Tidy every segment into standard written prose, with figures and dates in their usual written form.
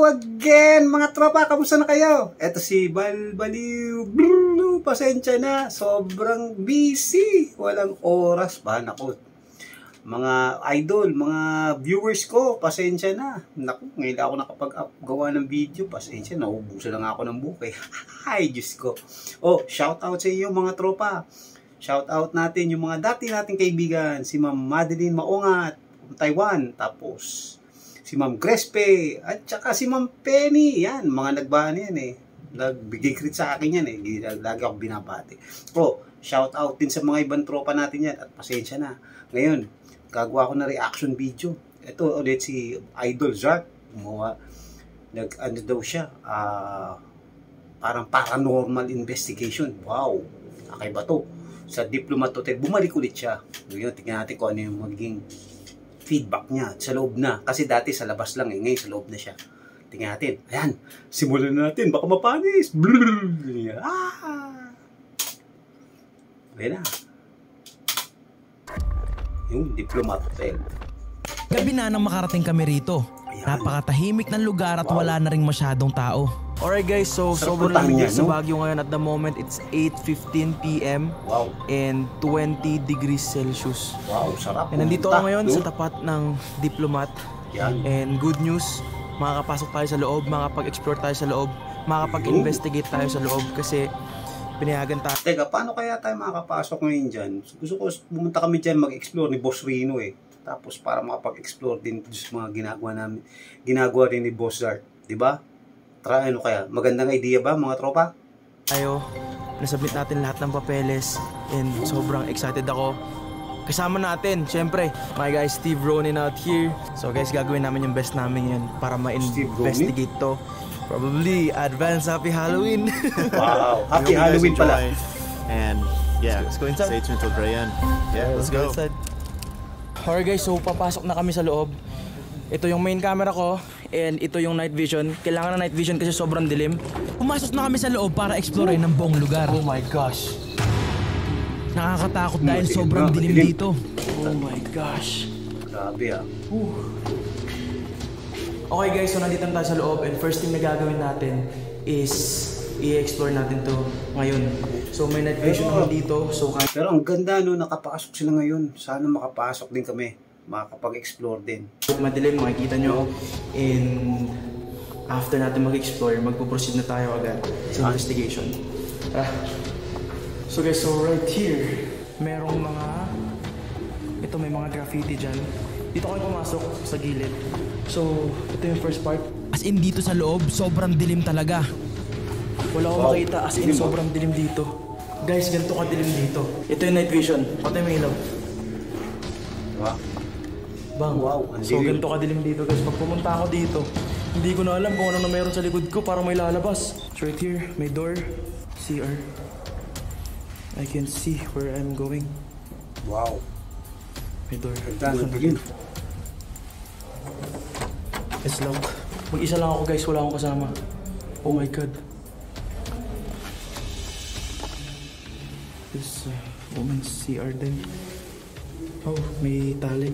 again mga tropa, kamusta na kayo? Eto si Balbaliw, pasensya na, sobrang busy, walang oras ba, naku. Mga idol, mga viewers ko, pasensya na. Naku, ngayon ako nakapag-gawa ng video, pasensya, naubusan lang ako ng buke. Ay, Diyos ko. Oh, shout out sa iyo mga tropa. Shout out natin yung mga dati nating kaibigan, si Ma'am Madeline Maungat, Taiwan, tapos si Ma'am Grespe, at saka si Ma'am Penny. Yan, mga nagbahan yan eh. Nagbigay credit sa akin yan eh. Lagi ako binabati. Oh, shout out din sa mga ibang tropa natin yan. At pasensya na. Ngayon, gagawa ko na reaction video. Ito ulit si Idol Zark. Ano daw siya? Parang paranormal investigation. Wow, kakaiba to. Sa Diplomat Hotel, bumalik ulit siya. Ngayon, tingnan natin kung ano yung magiging feedback niya sa loob na. Kasi dati sa labas lang eh. Ngayon sa loob na siya. Tingnan natin. Ayan. Simulan na natin. Baka mapanis. Ayan na. Yung Diplomat Hotel. Gabi na nang makarating kami rito. Napakatahimik ng lugar at wala na ring masyadong tao. Alright guys, so sobrang lamig sa Baguio ngayon. At the moment, it's 8:15 PM. Wow. And 20 degrees Celsius. Wow, sarap. And nandito ako ngayon sa tapat ng Diplomat. Yan. And good news, makakapasok tayo sa loob, makakapag-explore tayo sa loob, makakapag-investigate tayo sa loob kasi pinayagan tayo. Teka, paano kaya tayo makakapasok ngayon dyan? Gusto ko pumunta kami dyan mag-explore ni Boss Rino eh. Tapos para makapag-explore din sa mga ginagawa rin ni Boss Zark. Diba? Try ano kaya? Magandang idea ba mga tropa? Tayo, nasubmit natin lahat ng papeles and sobrang excited ako. Kasama natin, syempre, my guy Steve Ronin out here. So guys, gagawin namin yung best namin yun para ma-investigate to. Probably advance happy Halloween. Wow, happy Halloween pala. And yeah, let's go inside. Stay tuned till very end. Yeah, let's go. Inside. Alright guys, so papasok na kami sa loob. Ito yung main camera ko and ito yung night vision. Kailangan ng night vision kasi sobrang dilim. Pumasok na kami sa loob para explore ng buong lugar. Oh my gosh. Nakakatakot dahil sobrang dilim dito. Oh my gosh. Grabe ah. Okay guys, so nandito na tayo sa loob and first thing na gagawin natin is i-explore natin to ngayon. So may night vision naman dito. Pero ang ganda no, nakapasok sila ngayon. Sana makapasok din kami. Makakapag-explore din. Madilim, makikita nyo. And after natin mag-explore, magpo-proceed na tayo agad sa investigation. So guys, so right here, merong ito may mga graffiti dyan. Dito kayo pumasok sa gilid. So, ito yung first part. As in dito sa loob, sobrang dilim talaga. Wala akong makita, as in sobrang dilim dito. Guys, ganito ka dilim dito. Ito yung night vision. Pati may ilaw. Diba? Bang. Wow, so ganito ka dilim dito guys. Pag pumunta ako dito, hindi ko na alam kung ano na meron sa likod ko para may lalabas. So right here, may door. CR. I can see where I'm going. Wow. May door. Ganda. It's locked. Mag-isa lang ako guys, wala akong kasama. Oh my god. This woman's CR din. Oh, may tali.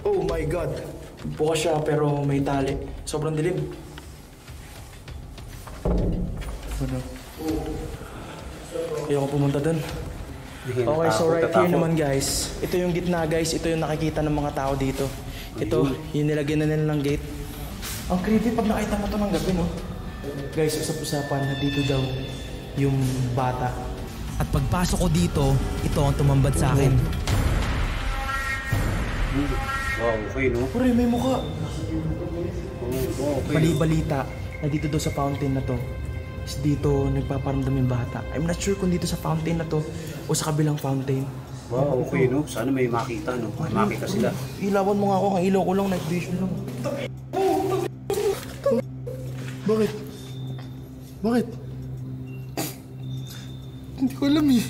Oh my god. Bukas siya pero may tali. Sobrang dilim. Ano? Ayoko pumunta dun. Okay, so right here naman guys. Ito yung gitna guys. Ito yung nakikita ng mga tao dito. Ito, yung nilagyan na nila ng gate. Ang creepy pag nakita mo to ng gabi, no? Guys, usap-usapan na dito daw yung bata. At pagpasok ko dito, ito ang tumambad sa akin. Wow, okay no? Pure, may mukha. Okay. Bali-balita na dito daw sa fountain na to. Is dito nagpaparamdam yung bata. I'm not sure kung dito sa fountain na to o sa kabilang fountain. Wow, okay no? Sana may makita no? May makita sila. Ilawan mo nga ako, ang ilaw ko lang, night vision lang. Bakit? Bakit? Hindi ko alam eh.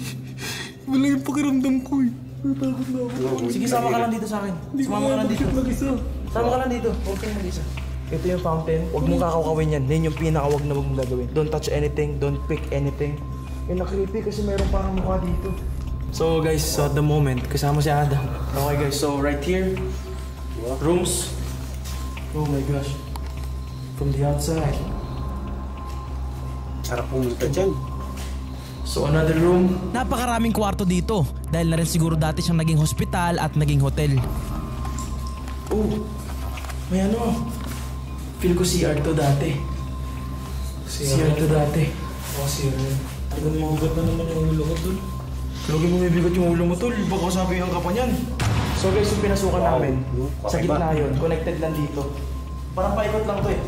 Wala yung pakiramdam ko eh. Natakot na ako. Sige, sama ka lang dito sa akin. Sama ka lang dito. Sama ka lang dito. Huwag kang mag-isa. Ito yung fountain. Huwag mong kakawin yan. Yan yung pinaka-wag na huwag mong gagawin. Don't touch anything. Don't pick anything. Yung na-creepy kasi meron parang mukha dito. So guys, so at the moment, kasama si Adam. Okay guys, so right here, rooms. Oh my gosh. from the outside. Sarap pumunta dyan. So another room. Napakaraming kwarto dito dahil na rin siguro dati siyang naging hospital at naging hotel. Oh, may ano. Feel ko CR to dati. CR to dati. Oo, CR. Talagang magugat na naman yung ulo ko, tol. Lagi mo may bigat yung ulo mo, tol. Baka sabihan ka pa niyan. So guys, yung pinasukan namin, sa gitna yun, connected lang dito. Parang paikot lang to eh.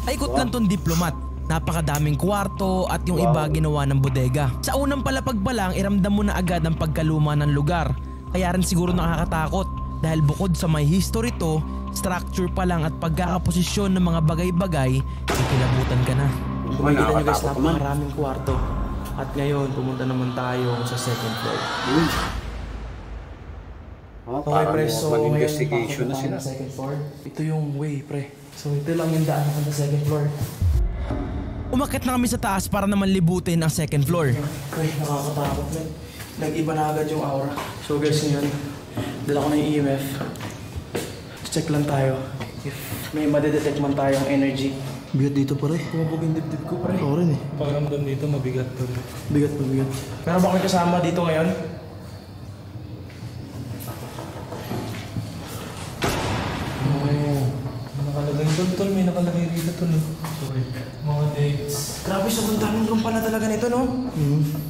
Paikot lang tong diplomat. Napakadaming kwarto at yung iba ginawa ng bodega. Sa unang palapag pa lang, iramdam mo na agad ang pagkaluma ng lugar. Kaya rin siguro nakakatakot dahil bukod sa may history to, structure pa lang at pagkakaposisyon ng mga bagay-bagay, ikilabutan ka na. Kung makikita nyo guys, napakaraming kwarto. At ngayon, pumunta naman tayo sa second floor. Okay pre, so ngayon investigation na sila. Second floor. Ito yung way pre. So ito lang yung daan sa second floor. Umakyat na kami sa taas para naman libutin ang second floor. Pre, nakakatakot man. Nag-iba na agad yung aura. So guys, ngayon, dala ko na yung EMF. Check lang tayo if may madedetect man tayong energy. Bigat dito, pare. Kumabog yung dibdib ko pre. Ako rin eh. Pakiramdam dito, mabigat, tol. Bigat. Meron ba kayo kasama dito ngayon? Nakalagay doon, tol. May nakalagay dito, tol. Sorry. Mga dates. Grabe, sobrang daming room pala talaga nito, no?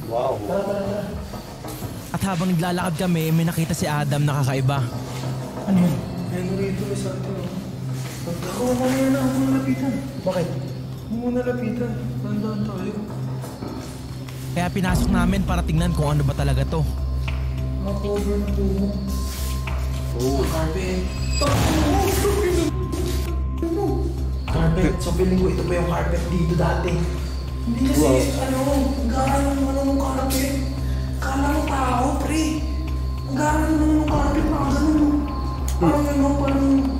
Wow. Tara. At habang naglalakad kami, may nakita si Adam na kakaiba. Ano yun? Yan rito, isa to. Ako, mamaya na ako nalapitan. Bakit? Ako muna lapitan. Tandaan tayo. Kaya pinasok namin para tingnan kung ano ba talaga to. Makover na tumo. Carpet. Carpet. So feeling ko ito pa yung carpet dito dati. Hindi kasi, garan naman ng carpet. Kala mo tao, pre. Garan naman ng carpet, mga ganun. Parang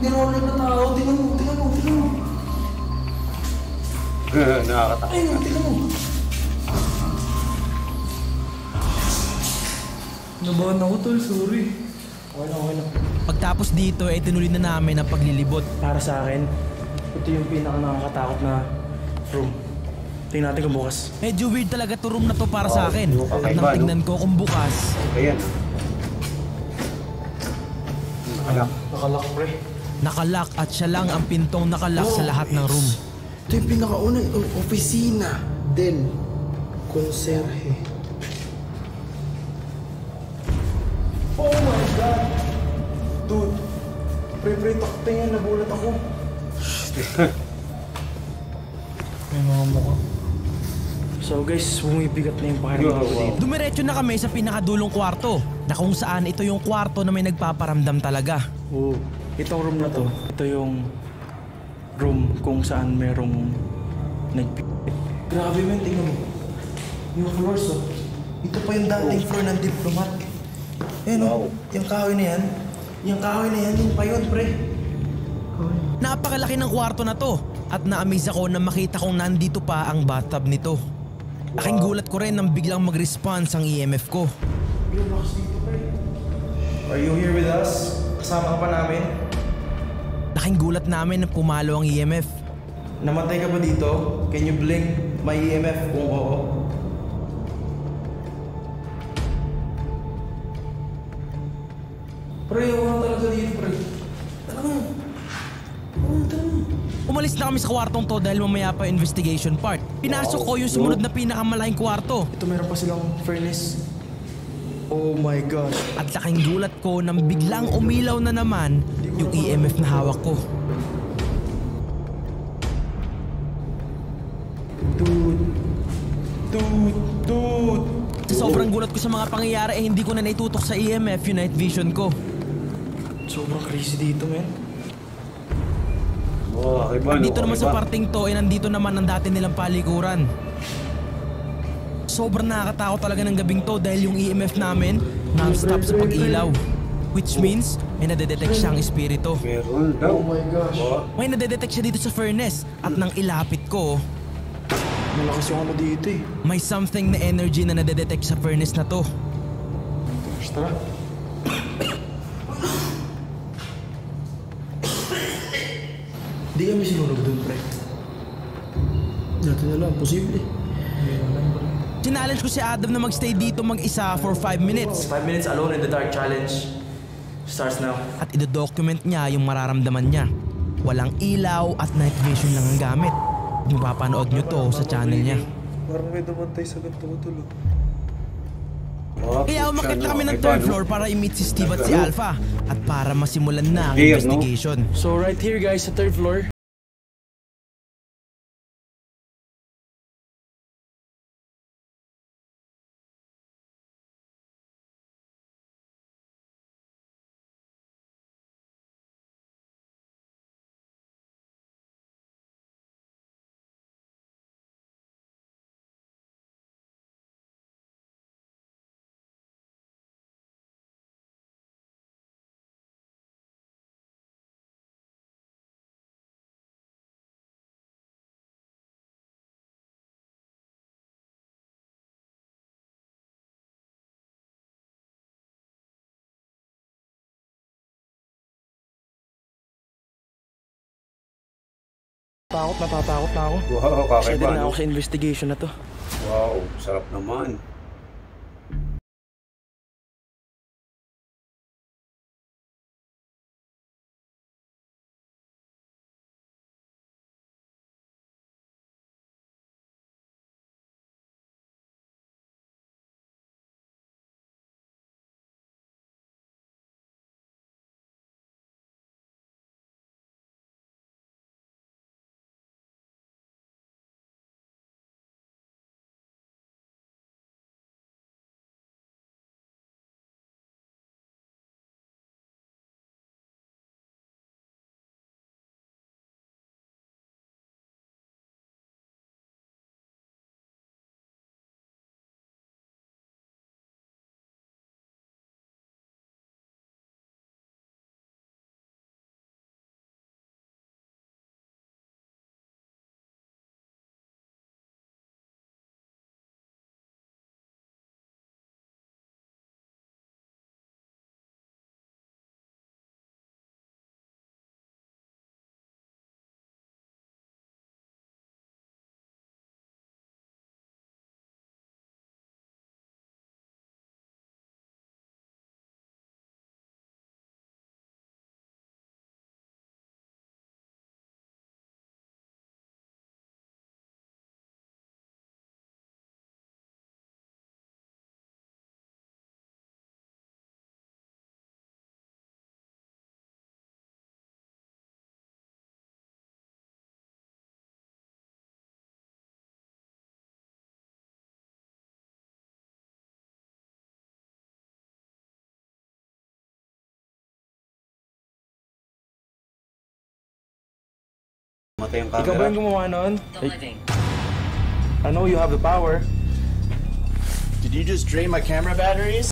niroller na tao. Tingnan mo. Nakakatakot. Ayun, tingnan mo. Nabahan ako, tol. Sorry. Okay lang. Pagtapos dito ay tinuloy na namin ang paglilibot. Para sa akin, ito yung pinaka nakakatakot na room. Tingnan natin kung bukas. Medyo weird talaga to room na to para sa akin. At nang tingnan ko kung bukas, Ayan. Nakalak pre. nakalock at siya lang ang pintong nakalock sa lahat ng room. Ito yung pinakaunang opisina. Then, konserhe. Oh my God! Dude, pre, takta yan. Nagulat ako. May mga mukha. So guys, bumibigat na yung pakiramdam ko dito. Dumiretso na kami sa pinakadulong kwarto na kung saan ito yung kwarto na may nagpaparamdam talaga. Oo. Itong room na to, ito yung room kung saan merong Grabe man, tingnan mo. Yung floors, oh. Ito pa yung dating floor ng diplomat. Ayun, yung kahoy na yan. Yung kahoy na yan, yung pa yun, pre. Napakalaki ng kwarto na to at na-amaze ako na makita kong nandito pa ang bathtub nito. Aking gulat ko rin nang biglang mag-response ang EMF ko. Yung box dito, pre. Are you here with us? Kasama ka pa namin? Laking gulat namin na pumalo ang EMF. Namatay ka ba dito? Can you blink my EMF kung oo? Pre, wala talaga dito, pre. Talagang. Umalis na kami sa kwartong to dahil mamaya pa investigation part. Pinasok ko yung sumunod na pinakamalaking kwarto. Ito meron pa silang furnace. Oh my gosh. At laking gulat ko nang biglang umilaw na naman yung EMF na hawak ko. Dude. Sa sobrang gulat ko sa mga pangyayari eh hindi ko na naitutok sa EMF yung night vision ko. Sobrang crazy dito, man. Oh, iba, Dito naman sa parting to, nandito naman ang dati nilang palikuran. Sobrang nakakatakot talaga ng gabing to dahil yung EMF namin non-stop sa pag-ilaw. Which means, may nadedetect siyang espiritu. Meron daw. Oh my gosh. May nadedetect siya dito sa furnace at nang ilapit ko, Malakas yung ano dito eh. may something na energy na nadedetect sa furnace na to. Gosh, tara. Di kami sinunog dun, pre. Dati na lang, posible. Challenge ko si Adam na magstay dito mag-isa for 5 minutes 5 minutes alone in the dark challenge starts now. at idodocument niya yung mararamdaman niya. Walang ilaw at night vision lang ang gamit. Mapapanood nyo to sa channel niya. Parang may dumantay sa ganito ko tulo. Kaya umakit na kami ng third floor para i-meet si Steve at si Alpha at para masimulan na ang investigation. So right here guys, sa third floor. Natatakot na ako. Wow, kakaiba, Excited na no? ako sa investigation na to. Wow, sarap naman. Matay yung Ikaw ba camera. yung gumawa nun? I know you have the power. Did you just drain my camera batteries?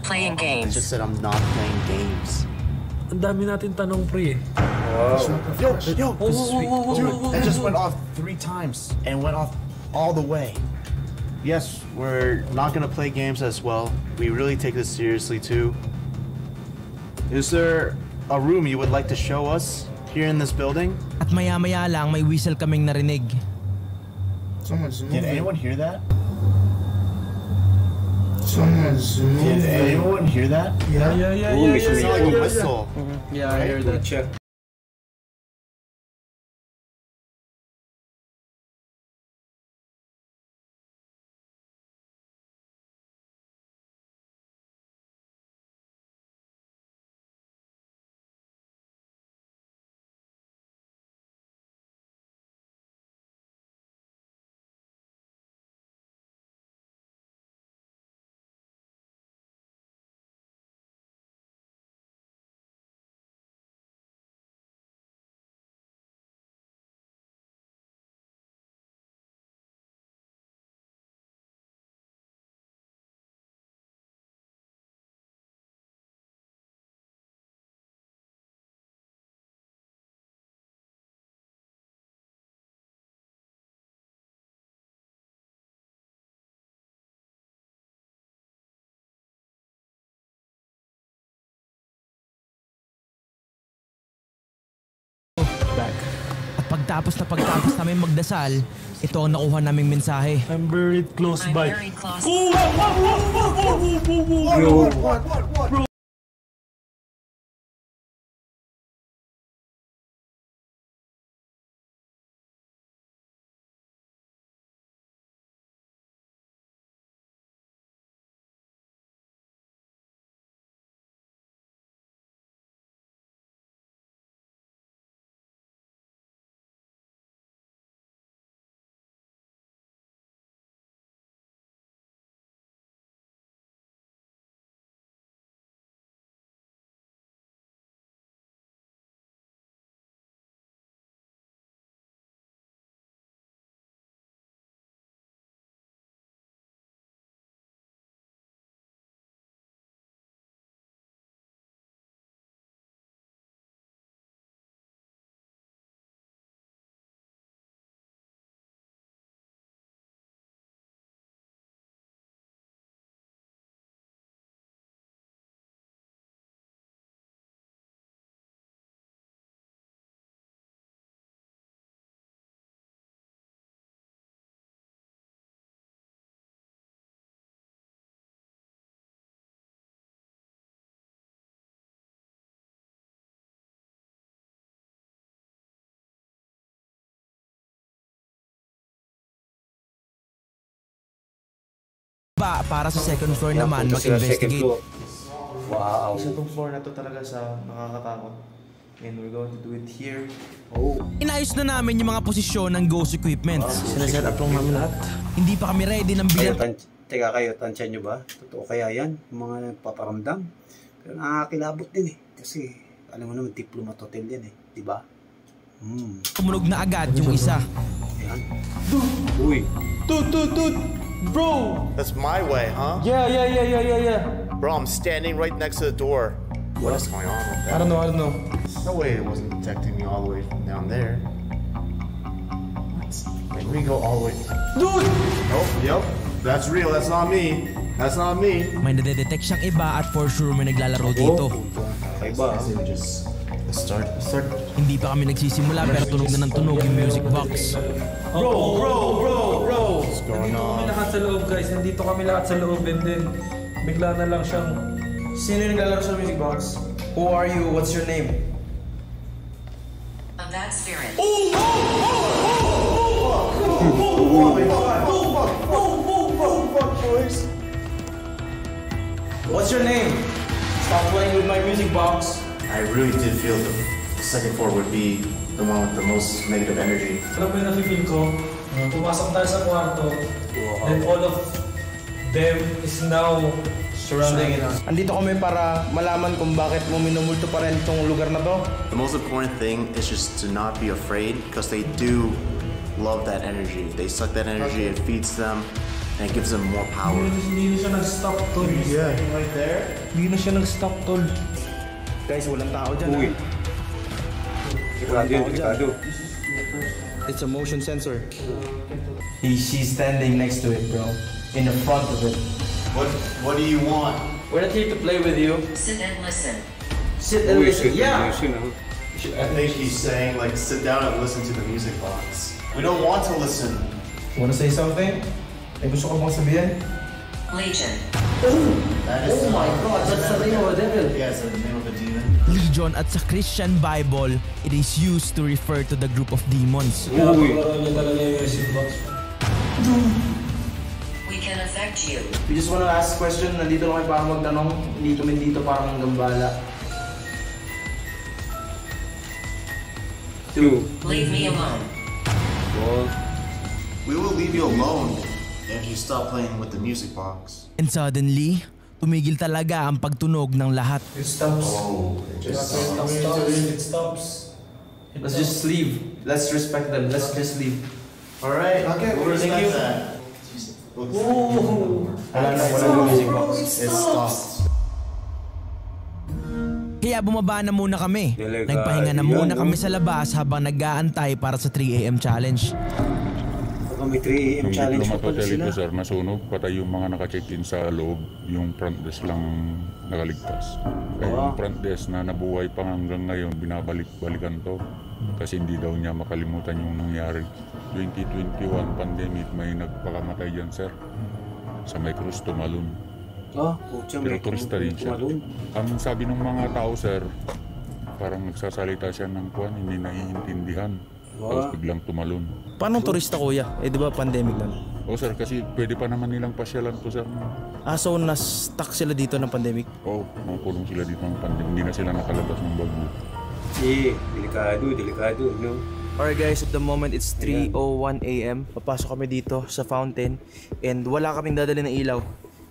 not playing I games. just said I'm not playing games. Ang dami natin tanong, pre. Yo, this is sweet. Dude, that just went off 3 times and went off all the way. Yes, we're not gonna play games as well. We really take this seriously too. Is there a room you would like to show us here in this building? At maya-maya lang may whistle kaming narinig. Did anyone hear that? Someone's Did anyone hear that? Yeah. Ooh, may It sounded like a whistle. Yeah, I heard that. Check. At pagtapos namin magdasal, ito ang nakuha naming mensahe. I'm buried close I'm by. very close. Para sa second floor Yan, naman punta sila sa second mag-investigate. floor. Wow. Isa tong floor na to talaga sa nakakatakot. And we're going to do it here. Oh. Inayos na namin yung mga posisyon ng ghost equipments. Sinaset up lang namin lahat. Hindi pa kami ready ng Kayo, bilang. teka kayo, tansya nyo ba? Totoo kaya yan? Yung mga nagpaparamdam? Pero nakakilabot din eh. Kasi, alam mo naman, Diplomat Hotel yan eh. Diba? Tumunog na agad yung isa. Ayan. Uy. Dude! Bro! That's my way, huh? Yeah. Bro, I'm standing right next to the door. What is going on with I that? don't know. No way it wasn't detecting me all the way from down there. What? Like, we go all the way. Dude! Nope, yep. That's real. That's not me. That's not me. May nadedetect siyang iba at for sure may naglalaro dito. Kaiba. Just start. Hindi pa kami nagsisimula pero tunog na ng tunog yung music box. Bro! What's going Nandito kami on? lahat sa loob, guys. Nandito kami lahat sa loob and then bigla na lang siyang... Sino yung naglalaro sa music box? Who are you? What's your name? Of that spirit. What's your name? Stop playing with my music box. I really did feel the second floor would be the one with the most negative energy. Alam mo yung nafe-feel ko? Pumasok tayo sa kwarto, then all of them is now Surrounding it. Andito kami para malaman kung bakit mo minumulto pa rin itong lugar na to. The most important thing is just to not be afraid because they do love that energy. They suck that energy, it feeds them. and it gives them more power. Hindi na siya nag-stop, tol. Yeah, right there. Hindi na siya nag-stop, tol. Guys, walang tao dyan. Uy. Delikado yun, delikado. It's a motion sensor. She's standing next to it, bro. In the front of it. What do you want? We're not here to play with you. Sit and listen. Sit and listen. Yeah. I think he's saying like sit down and listen to the music box. We don't want to listen. Wanna say something? May gusto ko bang sabihin? Legion. That is Oh my God, that's the name of a devil. Yeah, it's the name of a demon. Legion at sa Christian Bible, it is used to refer to the group of demons. Uy. We can affect you. We just wanna ask question. Nandito lang kayo para magtanong. Hindi kami dito para manggambala. 2. Leave me alone. We will leave you alone if you stop playing with the music box. And suddenly, tumigil talaga ang pagtunog ng lahat. It stops. Oh, it just It stops. Let's just leave. Let's respect them. Let's just leave. all right. Okay, we'll thank respect you. that. Wala na music box. It stopped. Kaya bumaba na muna kami. Delikado Nagpahinga na muna yan, kami sa labas habang nag-aantay para sa 3 AM challenge. Baka may 3 AM Yung challenge pa Diplomat pala Hotel sila. ito sir, nasunog. Patay yung mga naka-check-in sa loob. Yung front desk lang nakaligtas. Kaya yung front desk na nabuhay pa hanggang ngayon, binabalik-balikan to. Kasi hindi daw niya makalimutan yung nangyari. 2021 pandemic, may nagpakamatay dyan sir. Sa may Cruz Tumalun. Pero turista rin siya. Ang sabi ng mga tao sir, parang nagsasalita siya ng kuwan, hindi naiintindihan. Tapos biglang tumalon. Paano turista, kuya? Eh, di ba pandemic na? O sir, kasi pwede pa naman nilang pasyalan to sir. So na-stuck sila dito ng pandemic? Oo, nakulong sila dito ng pandemic. Hindi na sila nakalabas ng bagyo. Delikado, no? Alright guys, at the moment it's 3:01 AM. Papasok kami dito sa fountain and wala kaming dadali ng ilaw.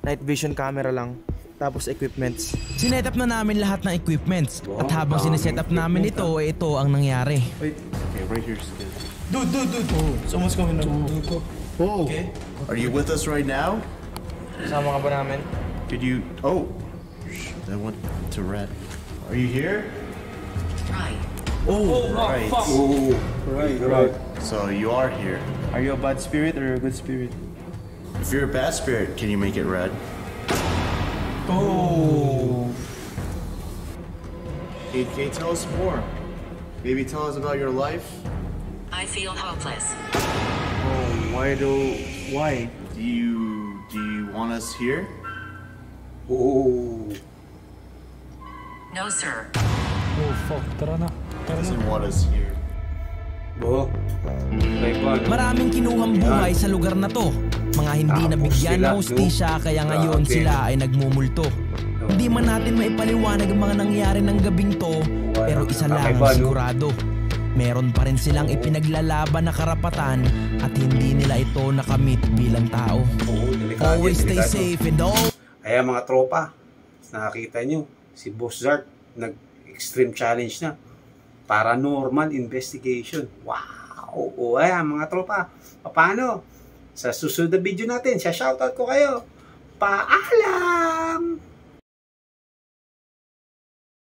Night vision camera lang. Tapos equipments. Sinet up na namin lahat ng equipments. At habang sineset up namin ito, ito ang nangyari. Okay, right here's good. Dude. Oh, someone's coming up. Oh, Okay. are you with us right now? Kasama ka ba namin? Could you? Oh, I went to red. Are you here? Right. Oh, Right. Oh, right. So you are here. Are you a bad spirit or a good spirit? If you're a bad spirit, can you make it red? Oh. Can you tell us more? Maybe tell us about your life. I feel hopeless. Why? Do you want us here? Oh. No, sir. Doesn't want us here. Maraming kinuhang buhay sa lugar na to. Mga hindi nabigyan ng hustisya kaya ngayon sila ay nagmumulto. Hindi man natin maipaliwanag ang mga nangyari ng gabing to, pero isa lang ang sigurado. Meron pa rin silang ipinaglalaban na karapatan at hindi nila ito nakamit bilang tao. Always stay safe and all. Kaya mga tropa, nakakita nyo, si Boss Zart nag-extreme challenge na. Paranormal investigation. Wow! O ayan mga tropa, paano? Sa susunod na video natin, shoutout ko kayo. Paalam!